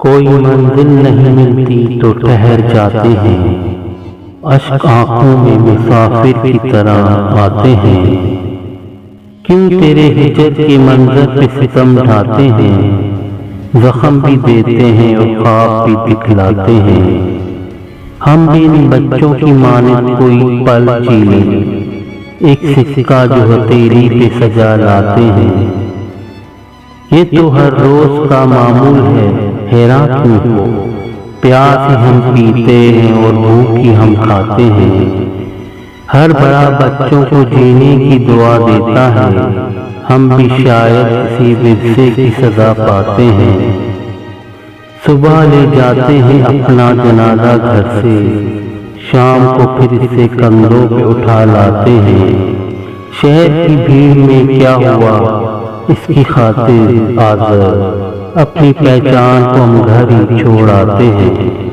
کوئی منزل نہیں ملتی تو ٹھہر جاتے ہیں، اشک آنکھوں میں مسافر کی طرح آتے ہیں۔ کیوں تیرے ہجر کے منظر پہ ستم ڈھاتے ہیں، زخم بھی دیتے ہیں اور خواب بھی دکھلاتے ہیں۔ ہم بھی ان بچوں کی مانند کوئی پل جی لیں، ایک سکہ جو ہتھیلی پہ سجا لاتے ہیں۔ یہ تو ہر روز کا معمول ہے، حیران کیوں ہو؟ پیاس ہی ہم پیتے ہیں اور بھوک ہی ہم کھاتے ہیں۔ ہر بڑا بچوں کو جینے کی دعا دیتا ہے، ہم بھی شاید کسی ورثے کی سزا پاتے ہیں۔ صبح لے جاتے ہیں اپنا جنازہ گھر سے، شام کو پھر اسے کندھوں پہ اٹھا لاتے ہیں۔ شہر کی بھیڑ میں کیا ہوا اس کی خاطر آزر، اپنی پہچان کو ہم گھر ہی چھوڑ آتے ہیں۔